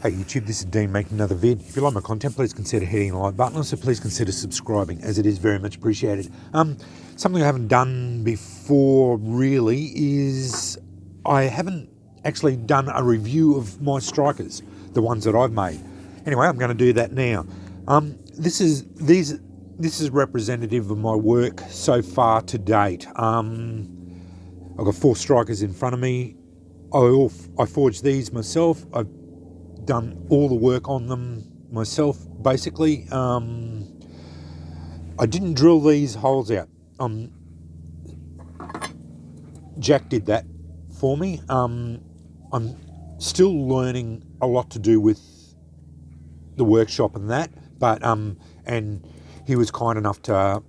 Hey YouTube, this is Dean making another vid. If you like my content, please consider hitting the like button. Also, please consider subscribing, as it is very much appreciated. Something I haven't done before really is I haven't actually done a review of my strikers, the ones that I've made. Anyway, I'm going to do that now. This is representative of my work so far to date. I've got 4 strikers in front of me. I forged these myself. I've done all the work on them myself, basically. I didn't drill these holes out. Jack did that for me. I'm still learning a lot to do with the workshop and that, but and he was kind enough to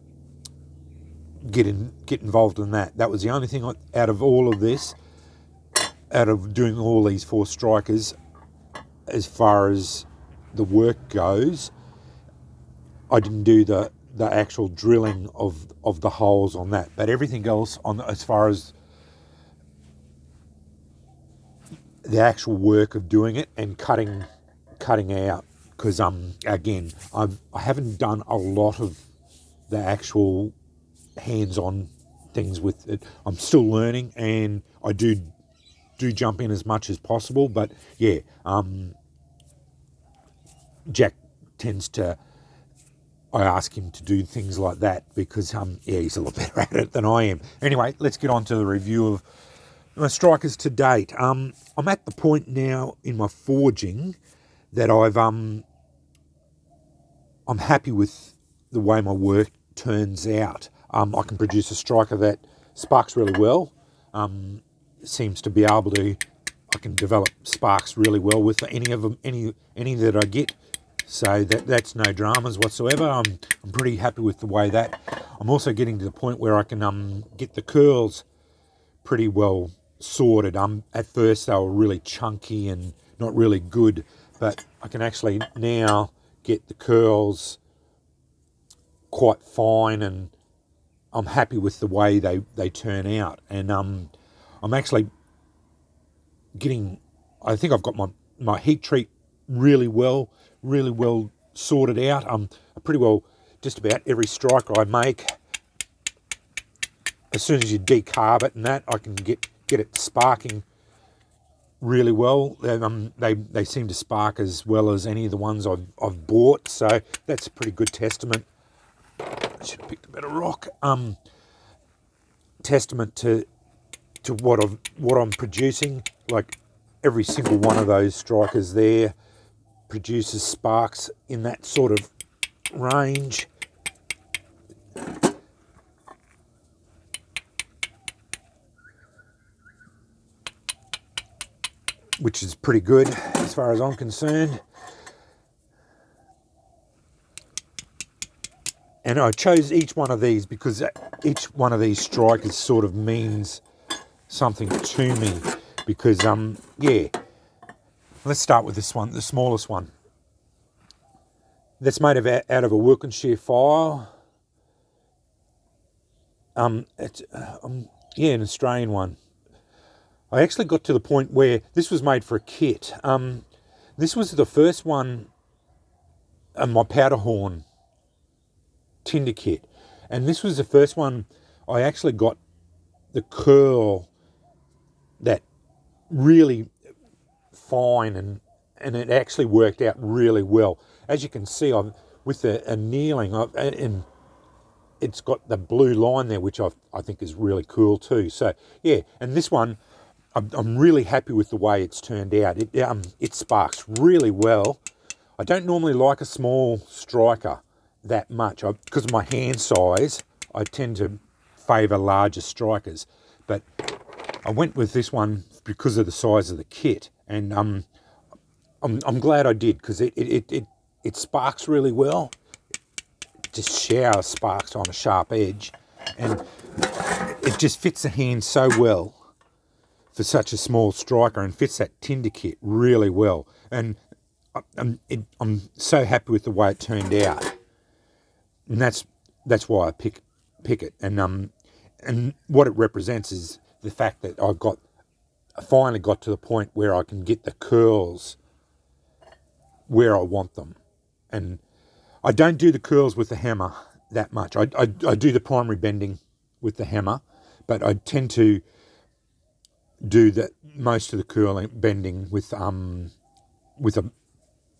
get involved in that. That was the only thing out of all of this, out of doing all these 4 strikers, as far as the work goes, I didn't do the actual drilling of the holes on that, but everything else as far as the actual work of doing it and cutting out, because again, I haven't done a lot of the actual hands-on things with it. I'm still learning, and I do jump in as much as possible, but yeah, Jack tends to, I ask him to do things like that because he's a lot better at it than I am. Anyway, let's get on to the review of my strikers to date. I'm at the point now in my forging that I'm happy with the way my work turns out. I can produce a striker that sparks really well. Seems to be able to. I can develop sparks really well with any of them, any that I get. So that's no dramas whatsoever. I'm pretty happy with the way that. I'm also getting to the point where I can get the curls pretty well sorted. At first they were really chunky and not really good, but I can actually now get the curls quite fine, and I'm happy with the way they turn out. And I'm actually getting, I think I've got my heat treat really well sorted out. Pretty well just about every striker I make, as soon as you decarb it and that, I can get it sparking really well. They seem to spark as well as any of the ones I've bought, so that's a pretty good testament. I should have picked a better rock. Testament to what I'm producing. Like every single one of those strikers there produces sparks in that sort of range. Which is pretty good as far as I'm concerned. And I chose each one of these because each one of these strikers sort of means something to me. Because, yeah, let's start with this one, the smallest one. That's made out of a Wilkinshire file. It's an Australian one. I actually got to the point where this was made for a kit. This was the first one, my powder horn tinder kit, and this was the first one I actually got the curl that really fine, and it actually worked out really well. As you can see, with the annealing, and it's got the blue line there, which I think is really cool too. So yeah, and this one, I'm really happy with the way it's turned out. It sparks really well. I don't normally like a small striker that much because of my hand size. I tend to favour larger strikers, but I went with this one because of the size of the kit, and I'm glad I did, because it sparks really well. It just showers sparks on a sharp edge, and it just fits the hand so well for such a small striker, and fits that tinder kit really well. And I'm so happy with the way it turned out, and that's why I pick it. And what it represents is the fact that I finally got to the point where I can get the curls where I want them. And I don't do the curls with the hammer that much. I do the primary bending with the hammer, but I tend to do most of the curling bending with a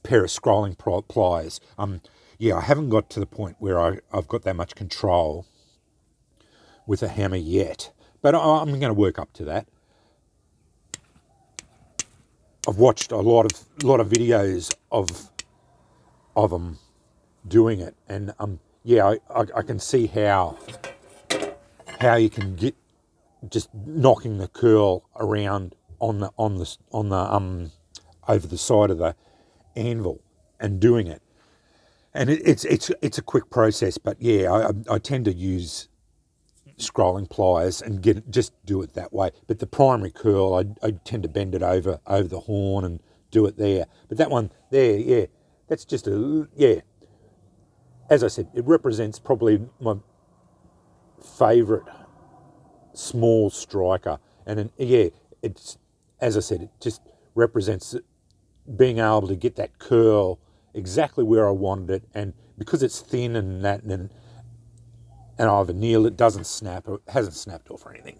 pair of scrolling pliers. Yeah, I haven't got to the point where I've got that much control with a hammer yet, but I'm going to work up to that. I've watched a lot of videos of them doing it, and yeah, I can see how you can get just knocking the curl around on the over the side of the anvil and doing it, and it's a quick process. But yeah, I tend to use scrolling pliers and just do it that way. But the primary curl, I tend to bend it over the horn and do it there. But that one there, yeah, that's just as I said, it represents probably my favourite small striker. And yeah, it's, as I said, it just represents being able to get that curl exactly where I wanted it. And because it's thin and that, and I've annealed it, doesn't snap, or hasn't snapped off or anything.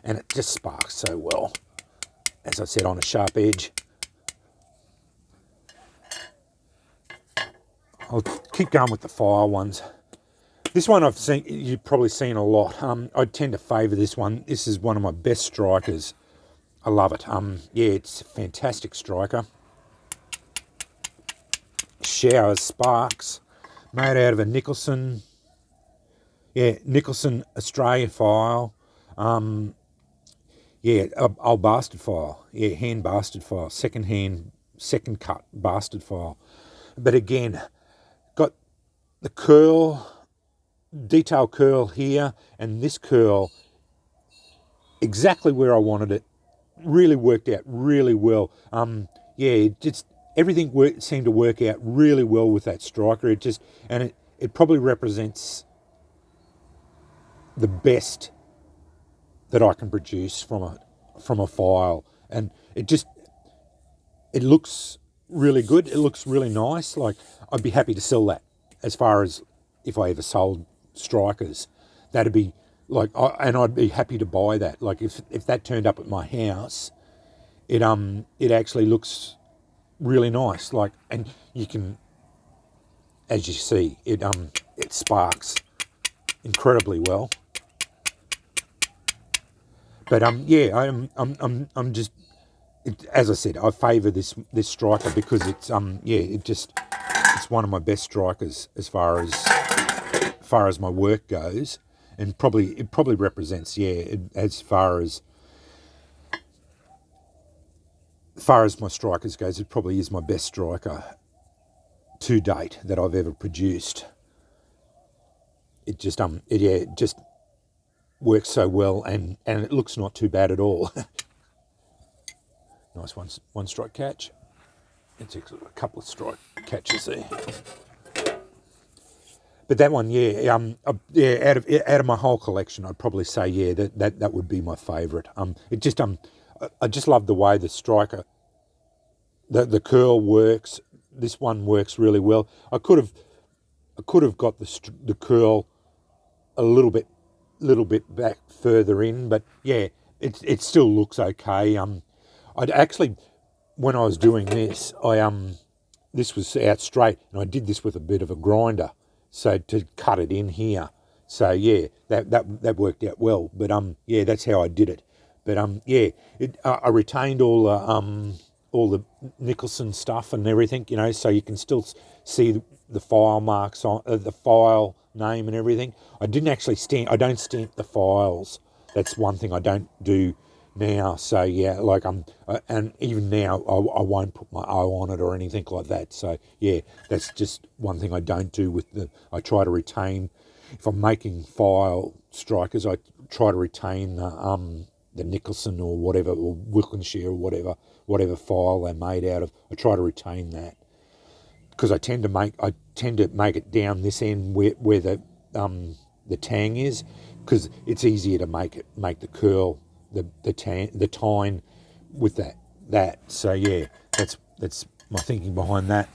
And it just sparks so well, as I said, on a sharp edge. I'll keep going with the fire ones. This one you've probably seen a lot. I tend to favour this one. This is one of my best strikers. I love it. Yeah, it's a fantastic striker. Showers sparks, made out of a Nicholson. Yeah, Nicholson Australia file. Yeah, old bastard file. Yeah, hand bastard file. Second cut bastard file. But again, got the curl, detail curl here, and this curl exactly where I wanted it. Really worked out really well. Yeah, everything seemed to work out really well with that striker. It probably represents the best that I can produce from a file, and it looks really good. It looks really nice. Like, I'd be happy to sell that. As far as if I ever sold strikers, that'd be like, and I'd be happy to buy that. Like, if that turned up at my house, it actually looks really nice. Like, and you can, as you see, it sparks incredibly well. But yeah, I'm just, as I said, I favour this striker because it's yeah, it's one of my best strikers as far as my work goes, and it probably represents, yeah, as far as my strikers goes, it probably is my best striker to date that I've ever produced. It just it just works so well, and it looks not too bad at all. Nice one strike catch. It's a couple of strike catches there. But that one, yeah, yeah, out of my whole collection, I'd probably say, yeah, that would be my favourite. I just love the way the striker, the curl works. This one works really well. I could have got the curl a little bit back further in, but yeah, it still looks okay. I'd actually, when I was doing this, this was out straight, and I did this with a bit of a grinder, so to cut it in here. So yeah, that worked out well. But yeah, that's how I did it. But yeah, I retained all the Nicholson stuff and everything, you know, so you can still see the file marks on the file name and everything. I don't stamp the files. That's one thing I don't do now. So yeah, like and even now I won't put my O on it or anything like that. So yeah, that's just one thing I don't do I try to retain, if I'm making file strikers, I try to retain the Nicholson or whatever, or Wilkinshire or whatever file they're made out of. I try to retain that, because I tend to make it down this end where the tang is, because it's easier to make the curl, the tine with that. So yeah, that's my thinking behind that.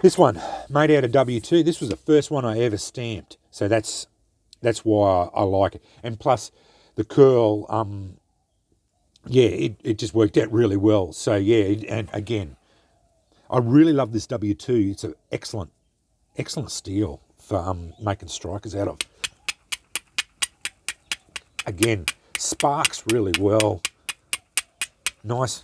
This one, made out of W2. This was the first one I ever stamped. So that's why I like it. And plus, the curl, yeah, it just worked out really well. So yeah, and again, I really love this W2. It's an excellent steel for making strikers out of. Again, sparks really well. Nice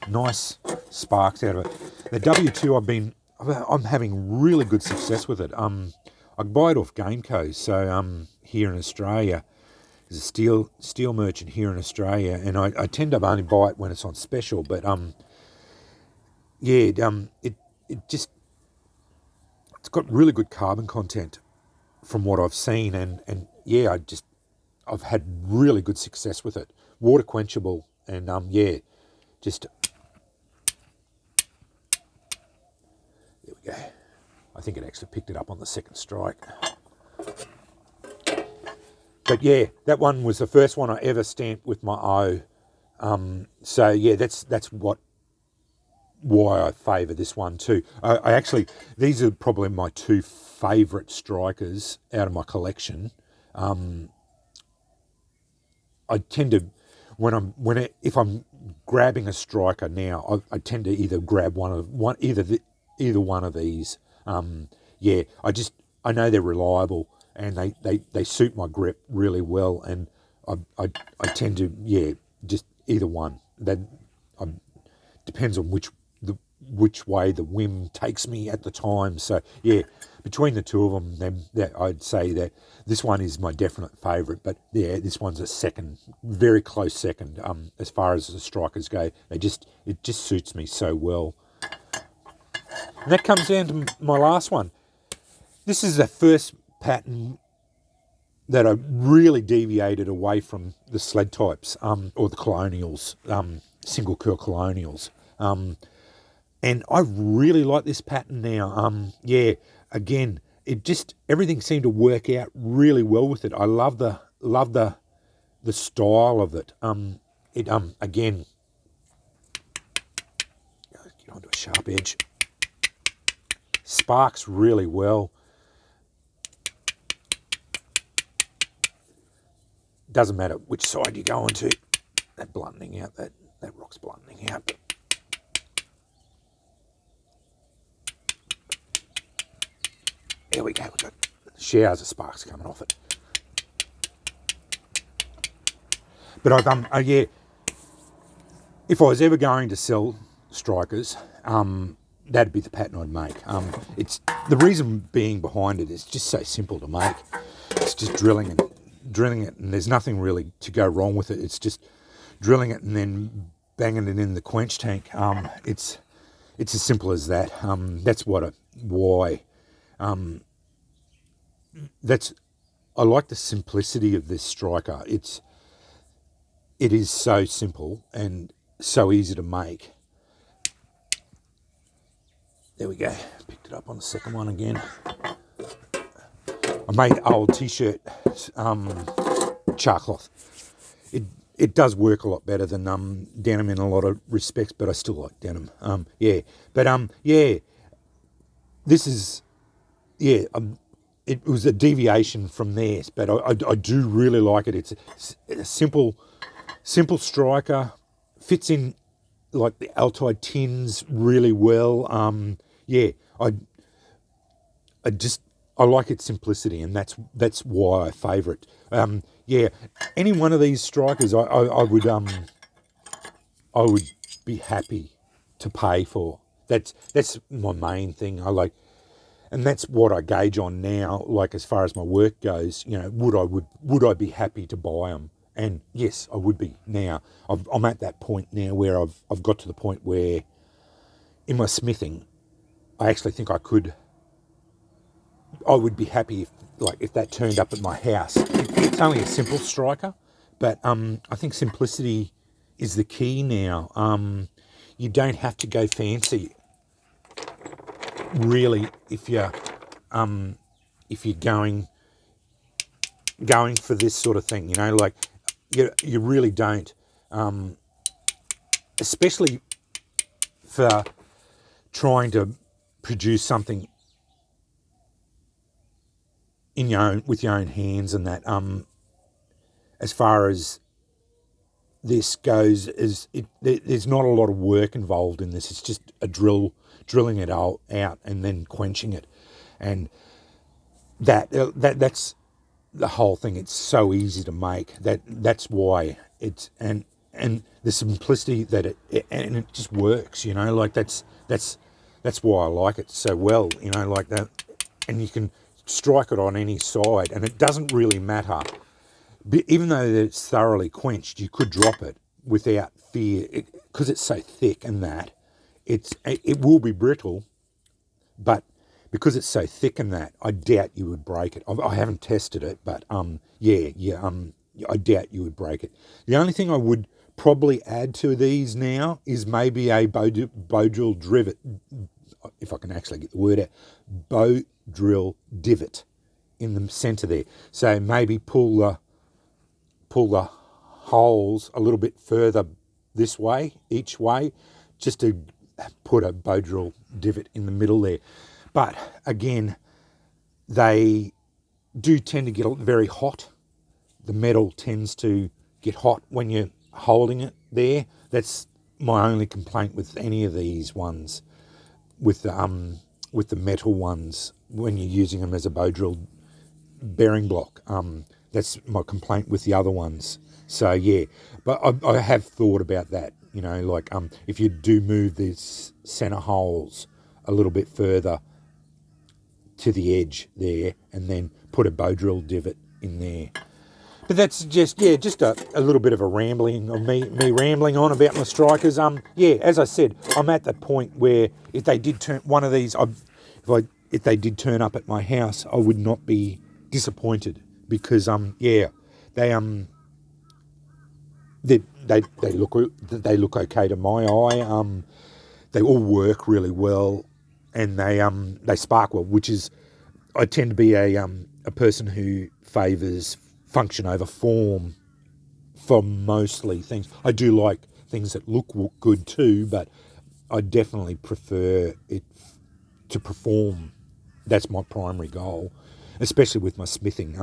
sparks out of it. The W2, I'm having really good success with it. I buy it off Gameco, so here in Australia, there's a steel merchant here in Australia, and I tend to only buy it when it's on special. But yeah, it's got really good carbon content from what I've seen, and yeah, I've had really good success with it. Water quenchable, and yeah, just there we go. I think it actually picked it up on the second strike. But yeah, that one was the first one I ever stamped with my O. So yeah, that's why I favour this one too. I actually, these are probably my two favourite strikers out of my collection. I tend to, if I'm grabbing a striker now, I tend to either grab either one of these. Yeah, I know they're reliable, and they suit my grip really well, and I tend to, just either one. That depends on which way the whim takes me at the time. So yeah, between the two of them, I'd say that this one is my definite favourite. But yeah, this one's a second, very close second. As far as the strikers go, it just suits me so well. And that comes down to my last one. This is the first pattern that I really deviated away from the sled types, or the colonials, single curl colonials. And I really like this pattern now. Yeah, again, everything seemed to work out really well with it. I love the style of it. Again, get onto a sharp edge. Sparks really well. Doesn't matter which side you go onto. That blunting out, that rock's blunting out. There we go. We've got showers of sparks coming off it. But yeah, if I was ever going to sell strikers, that'd be the pattern I'd make. It's the reason being behind it is just so simple to make. It's just drilling it, and there's nothing really to go wrong with it. It's just drilling it and then banging it in the quench tank. It's as simple as that. That's why. I like the simplicity of this striker. It is so simple and so easy to make. There we go. Picked it up on the second one again. I made old t-shirt char cloth. It does work a lot better than denim in a lot of respects, but I still like denim. Yeah, but yeah, this is it was a deviation from theirs, but I do really like it. It's a simple striker, fits in like the Altai tins really well. Yeah, I like its simplicity, and that's why I favour it. Yeah, any one of these strikers, I would be happy to pay for. That's my main thing. And that's what I gauge on now. Like as far as my work goes, would I be happy to buy them? And yes, I would be now. I'm at that point now where I've got to the point where in my smithing, I actually think I would be happy if that turned up at my house. It's only a simple striker, but I think simplicity is the key now. You don't have to go fancy, really, if you're going for this sort of thing. You really don't, especially for trying to produce something in your own with your own hands, and that as far as this goes, there's not a lot of work involved in this. It's just a drilling it all out and then quenching it, and that's the whole thing. It's so easy to make. That's why it's and the simplicity that it just works. Like that's why I like it so well. Like that, and you can strike it on any side, and it doesn't really matter. Even though it's thoroughly quenched, you could drop it without fear because it's so thick, and that it will be brittle, but because it's so thick and that, I doubt you would break it. I haven't tested it, but I doubt you would break it. The only thing I would probably add to these now is maybe a bow drill divot, if I can actually get the word out, bow drill divot in the centre there. So maybe pull the holes a little bit further this way, each way, just to put a bow drill divot in the middle there. But again, they do tend to get very hot. The metal tends to get hot when you're holding it there. That's my only complaint with any of these ones, with the metal ones, when you're using them as a bow drill bearing block. That's my complaint with the other ones. So yeah, but I have thought about that. Like if you do move these centre holes a little bit further to the edge there, and then put a bow drill divot in there. But that's just a little bit of a rambling of me rambling on about my strikers. As I said, I'm at the point where if they did turn one of these, if they did turn up at my house, I would not be disappointed, because they look okay to my eye. They all work really well, and they spark well, which is, I tend to be a person who favours function over form for mostly things. I do like things that look good too, but I definitely prefer it to perform. That's my primary goal, especially with my smithing.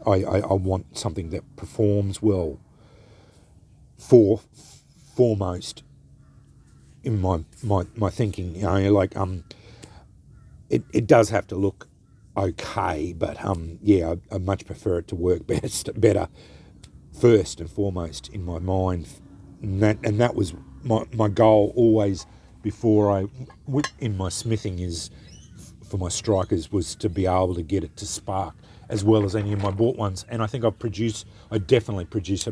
I want something that performs well foremost in my thinking. It does have to look okay, but I much prefer it to work better first and foremost in my mind, and that was my goal always before in my smithing, is for my strikers, was to be able to get it to spark as well as any of my bought ones. And I think I can produce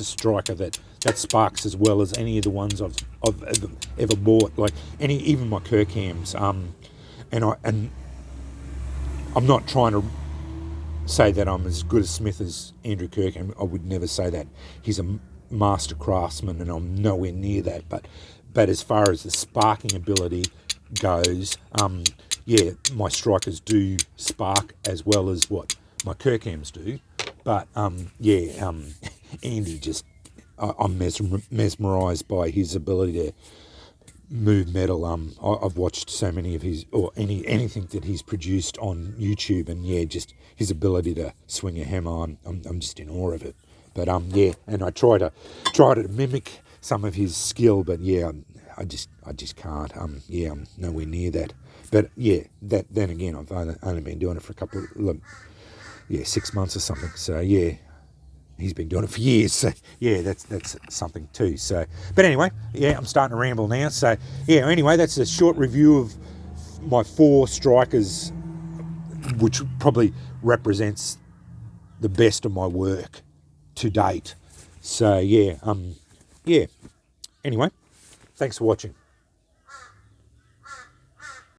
a striker that sparks as well as any of the ones I've ever bought, like even my Kirkhams. And I'm not trying to say that I'm as good a smith as Andrew Kirkham. I would never say that. He's a master craftsman, and I'm nowhere near that. But as far as the sparking ability goes, my strikers do spark as well as what my Kirkhams do. But Andy I'm mesmerised by his ability to move metal. I've watched so many of his, or anything that he's produced on YouTube, and just his ability to swing a hammer. I'm just in awe of it. But and I try to mimic some of his skill, but I just can't. I'm nowhere near that. But then again, I've only been doing it for a couple of 6 months or something. So he's been doing it for years. So that's something too. So, but anyway, I'm starting to ramble now. So anyway, that's a short review of my 4 strikers, which probably represents the best of my work to date. So anyway, thanks for watching.